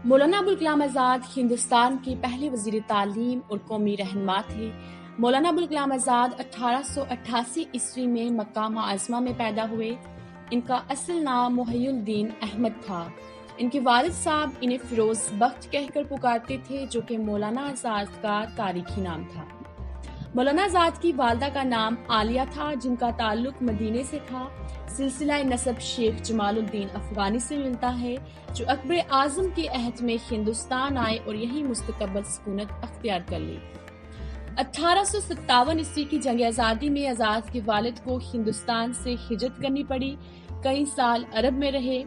مولانا ابوالکلام آزاد ہندوستان کے پہلے وزیر تعلیم اور قومی رہنما تھے۔ مولانا ابوالکلام آزاد 1888 عیسوی میں مکہ معظمہ میں پیدا ہوئے۔ ان کا اصل نام محی الدین احمد تھا۔ ان کے والد صاحب انہیں فیروز بخت کہہ کر پکارتے تھے، جو کہ مولانا آزاد کا تاریخی نام تھا۔ مولانا آزاد کی والدہ کا نام عالیہ تھا، جن کا تعلق مدینے سے تھا۔ سلسلہ نسب شیخ جمال الدین افغانی سے ملتا ہے، جو اکبر اعظم کے عہد میں ہندوستان آئے اور یہیں مستقبل سکونت اختیار کر لی۔ 1857 عیسوی کی جنگ آزادی میں آزاد کے والد کو ہندوستان سے ہجرت کرنی پڑی۔ کئی سال عرب میں رہے۔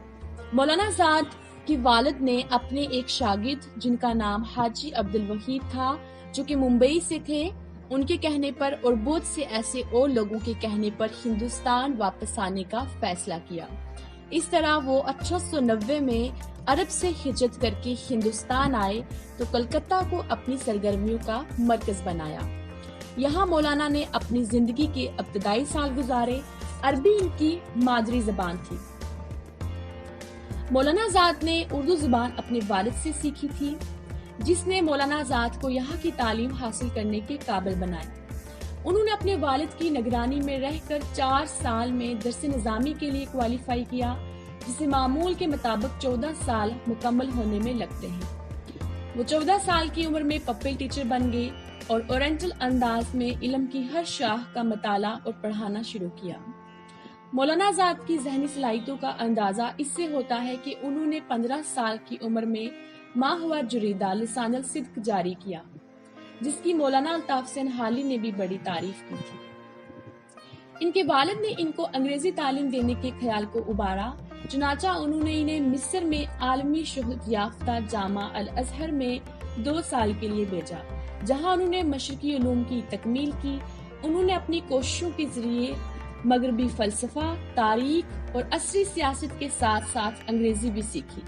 مولانا آزاد کے والد نے اپنے ایک شاگرد، جن کا نام حاجی عبدالوحید تھا، جو کہ ممبئی سے تھے، ان کے کہنے پر اور بہت سے ایسے اور لوگوں کے کہنے پر ہندوستان واپس آنے کا فیصلہ کیا۔ اس طرح وہ 1890 میں عرب سے ہجرت کر کے ہندوستان آئے تو کلکتہ کو اپنی سرگرمیوں کا مرکز بنایا۔ یہاں مولانا نے اپنی زندگی کے ابتدائی سال گزارے۔ عربی ان کی مادری زبان تھی۔ مولانا آزاد نے اردو زبان اپنے والد سے سیکھی تھی، جس نے مولانا آزاد کو یہاں کی تعلیم حاصل کرنے کے قابل بنایا۔ انہوں نے اپنے والد کی نگرانی میں رہ کر 4 سال میں درس نظامی کے لیے کوالیفائی کیا، جسے معمول کے مطابق 14 سال مکمل ہونے میں لگتے ہیں۔ وہ 14 سال کی عمر میں پپل ٹیچر بن گئے اور اورینٹل انداز میں علم کی ہر شاخ کا مطالعہ اور پڑھانا شروع کیا۔ مولانا آزاد کی ذہنی صلاحیتوں کا اندازہ اس سے ہوتا ہے کہ انہوں نے 15 سال کی عمر میں ماہوار جریدہ لسان الصدق جاری کیا، جس کی مولانا الطاف حسین حالی نے بھی بڑی تعریف کی تھی۔ ان کے والد نے ان کو انگریزی تعلیم دینے کے خیال کو ابھارا، چنانچہ انہوں نے انہیں مصر میں عالمی شہرت یافتہ جامعہ الازہر میں 2 سال کے لیے بھیجا، جہاں انہوں نے مشرقی علوم کی تکمیل کی۔ انہوں نے اپنی کوششوں کے ذریعے مغربی فلسفہ، تاریخ اور عصری سیاست کے ساتھ ساتھ انگریزی بھی سیکھی۔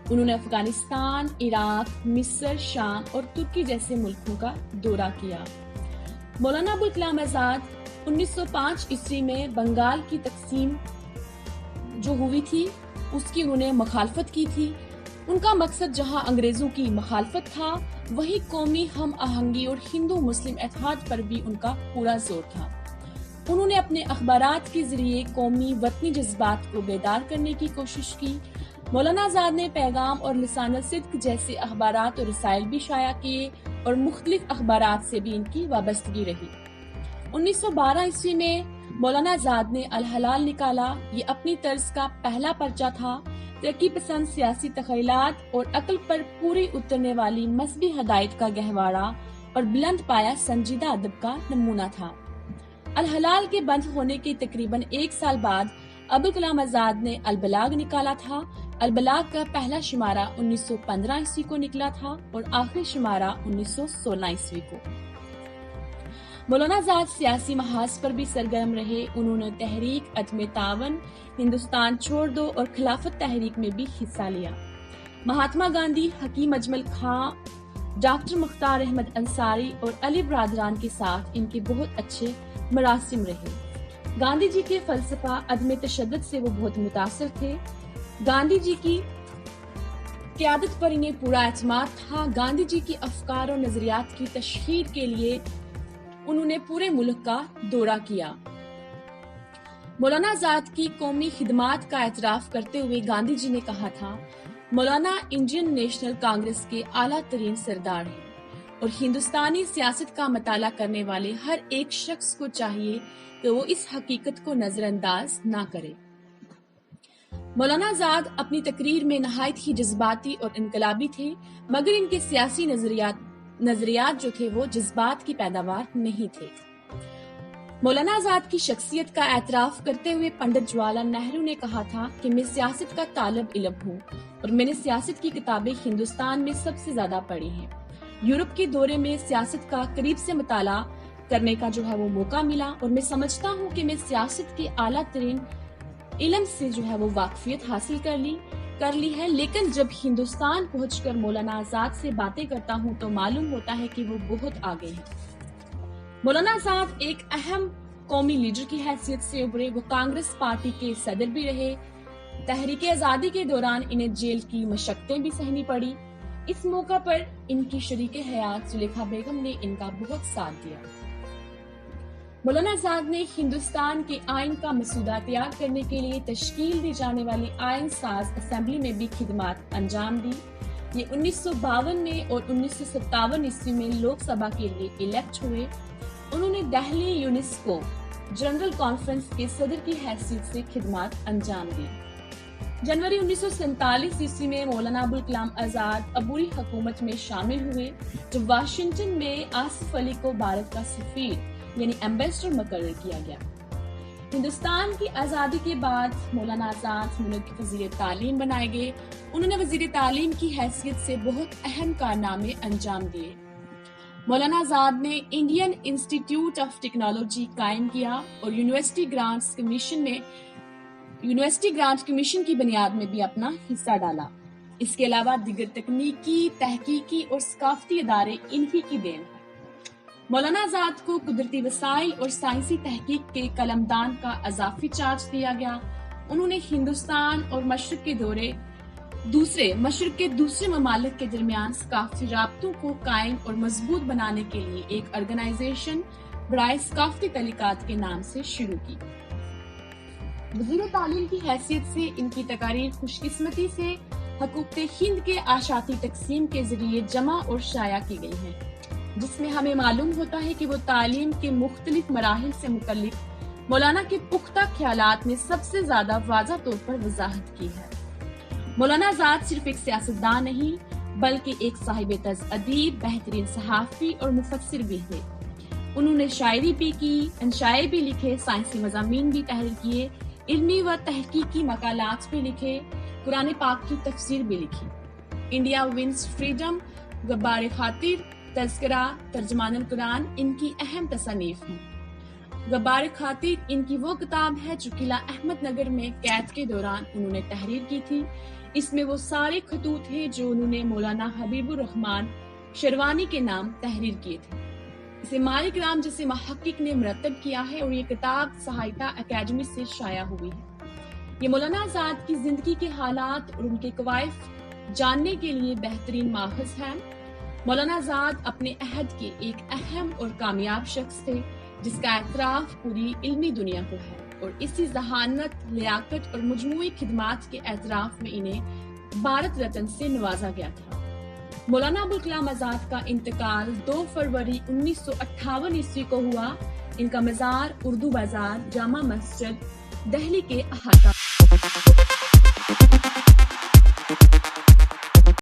انہوں نے افغانستان، عراق، مصر، شام اور ترکی جیسے ملکوں کا دورہ کیا۔ مولانا ابوالکلام آزاد 1905 عیسوی میں بنگال کی تقسیم جو ہوئی تھی، اس کی انہوں نے مخالفت کی تھی۔ ان کا مقصد جہاں انگریزوں کی مخالفت تھا، وہیں قومی ہم آہنگی اور ہندو مسلم اتحاد پر بھی ان کا پورا زور تھا۔ انہوں نے اپنے اخبارات کے ذریعے قومی وطنی جذبات کو بیدار کرنے کی کوشش کی۔ مولانا آزاد نے پیغام اور لسان الصدق جیسے اخبارات اور رسائل بھی شائع کیے اور مختلف اخبارات سے بھی ان کی وابستگی رہی۔ 1912 عیسوی میں مولانا آزاد نے الحلال نکالا۔ یہ اپنی طرز کا پہلا پرچہ تھا۔ ترقی پسند سیاسی تخیلات اور عقل پر پوری اترنے والی مذہبی ہدایت کا گہوارہ اور بلند پایا سنجیدہ ادب کا نمونہ تھا۔ الحلال کے بند ہونے کے تقریباً 1 سال بعد ابوالکلام آزاد نے البلاغ نکالا تھا۔ البلاغ کا پہلا شمارہ 1915 عیسوی کو نکلا تھا اور آخری شمارہ 1916 عیسوی کو۔ مولانا آزاد سیاسی محاذ پر بھی سرگرم رہے۔ انہوں نے تحریک عدم تعاون، ہندوستان چھوڑ دو اور خلافت تحریک میں بھی حصہ لیا۔ مہاتما گاندھی، حکیم اجمل خاں، ڈاکٹر مختار احمد انصاری اور علی برادران کے ساتھ ان کے بہت اچھے مراسم رہے۔ گاندھی جی کے فلسفہ عدم تشدد سے وہ بہت متاثر تھے۔ گاندھی جی کی قیادت پر انہیں پورا اعتماد تھا۔ گاندھی جی کی افکار اور نظریات کی تشہیر کے لیے انہوں نے پورے ملک کا دورہ کیا۔ مولانا آزاد کی قومی خدمات کا اعتراف کرتے ہوئے گاندھی جی نے کہا تھا، مولانا انڈین نیشنل کانگریس کے اعلیٰ ترین سردار ہیں اور ہندوستانی سیاست کا مطالعہ کرنے والے ہر ایک شخص کو چاہیے کہ وہ اس حقیقت کو نظر انداز نہ کرے۔ مولانا آزاد اپنی تقریر میں نہایت ہی جذباتی اور انقلابی تھے، مگر ان کے سیاسی نظریات جو تھے وہ جذبات کی پیداوار نہیں تھے۔ مولانا آزاد کی شخصیت کا اعتراف کرتے ہوئے پنڈت جواہر لال نہرو نے کہا تھا کہ میں سیاست کا طالب علم ہوں اور میں نے سیاست کی کتابیں ہندوستان میں سب سے زیادہ پڑھی ہیں۔ یورپ کے دورے میں سیاست کا قریب سے مطالعہ کرنے کا جو ہے وہ موقع ملا اور میں سمجھتا ہوں کہ میں سیاست کے اعلیٰ ترین علم سے جو ہے وہ واقفیت حاصل کر لی ہے، لیکن جب ہندوستان پہنچ کر مولانا آزاد سے باتیں کرتا ہوں تو معلوم ہوتا ہے کہ وہ بہت آگے ہیں۔ مولانا آزاد ایک اہم قومی لیڈر کی حیثیت سے ابھرے۔ وہ کانگریس پارٹی کے صدر بھی رہے۔ تحریک آزادی کے دوران انہیں جیل کی مشقتیں بھی سہنی پڑی۔ اس موقع پر ان کی شریک حیات زلیخا بیگم نے ان کا بہت ساتھ دیا۔ مولانا آزاد نے ہندوستان کے آئین کا مسودہ تیار کرنے کے لیے تشکیل دی جانے والی آئین ساز اسمبلی میں بھی خدمات انجام دی۔ یہ 1952 میں اور 1957 عیسوی میں لوک سبھا کے لیے الیکٹ ہوئے۔ انہوں نے دہلی یونیسکو جنرل کانفرنس کے صدر کی حیثیت سے خدمات انجام دی۔ جنوری 1947 عیسوی میں مولانا ابوالکلام آزاد عبوری حکومت میں شامل ہوئے، جب واشنگٹن میں آصف علی کو بھارت کا سفیر یعنی ایمبیسڈر مقرر کیا گیا۔ ہندوستان کی آزادی کے بعد مولانا آزاد ملک کے وزیر تعلیم بنائے گئے۔ انہوں نے وزیر تعلیم کی حیثیت سے بہت اہم کارنامے انجام دیے۔ مولانا آزاد نے انڈین انسٹیٹیوٹ آف ٹیکنالوجی قائم کیا اور یونیورسٹی گرانٹ کمیشن کی بنیاد میں بھی اپنا حصہ ڈالا۔ اس کے علاوہ دیگر تکنیکی، تحقیقی اور ثقافتی ادارے انہی کی دین ہے۔ مولانا آزاد کو قدرتی وسائل اور سائنسی تحقیق کے قلمدان کا اضافی چارج دیا گیا۔ انہوں نے ہندوستان اور مشرق کے دوسرے ممالک کے درمیان ثقافتی رابطوں کو قائم اور مضبوط بنانے کے لیے ایک آرگنائزیشن برائے ثقافتی تعلقات کے نام سے شروع کی۔ وزیر تعلیم کی حیثیت سے ان کی تقاریر خوش قسمتی سے حکومت ہند کے آشاتی تقسیم کے ذریعے جمع اور شائع کی گئی ہیں، جس میں ہمیں معلوم ہوتا ہے کہ وہ تعلیم کے مختلف مراحل سے متعلق مولانا کے پختہ خیالات نے سب سے زیادہ واضح طور پر وضاحت کی ہے۔ مولانا آزاد صرف ایک سیاستدان نہیں بلکہ ایک صاحب طرز ادیب، بہترین صحافی اور مفسر بھی تھے۔ انہوں نے شاعری بھی کی، انشائے بھی لکھے، سائنسی مضامین بھی تحریر کیے، علمی و تحقیقی مقالات بھی لکھے، قرآن پاک کی تفسیر بھی لکھی۔ انڈیا ونز فریڈم، غبار خاطر، تذکرہ، ترجمان القرآن ان کی اہم تصانیف ہیں۔ غبار خاطر ان کی وہ کتاب ہے جو قلعہ احمد نگر میں قید کے دوران انہوں نے تحریر کی تھی۔ اس میں وہ سارے خطوط ہیں جو انہوں نے مولانا حبیب الرحمن شروانی کے نام تحریر کیے تھے۔ اسے مالک رام جیسے محقق نے مرتب کیا ہے اور یہ کتاب ساہتیہ اکیڈمی سے شائع ہوئی ہے۔ یہ مولانا آزاد کی زندگی کے حالات اور ان کے کوائف جاننے کے لیے بہترین ماخذ ہے۔ مولانا آزاد اپنے عہد کے ایک اہم اور کامیاب شخص تھے جس کا اعتراف پوری علمی دنیا کو ہے، اور اسی ذہانت، لیاقت اور مجموعی خدمات کے اعتراف میں انہیں بھارت رتن سے نوازا گیا تھا۔ مولانا ابوالکلام آزاد کا انتقال 2 فروری 1958 عیسوی کو ہوا۔ ان کا مزار اردو بازار جامع مسجد دہلی کے احاطہ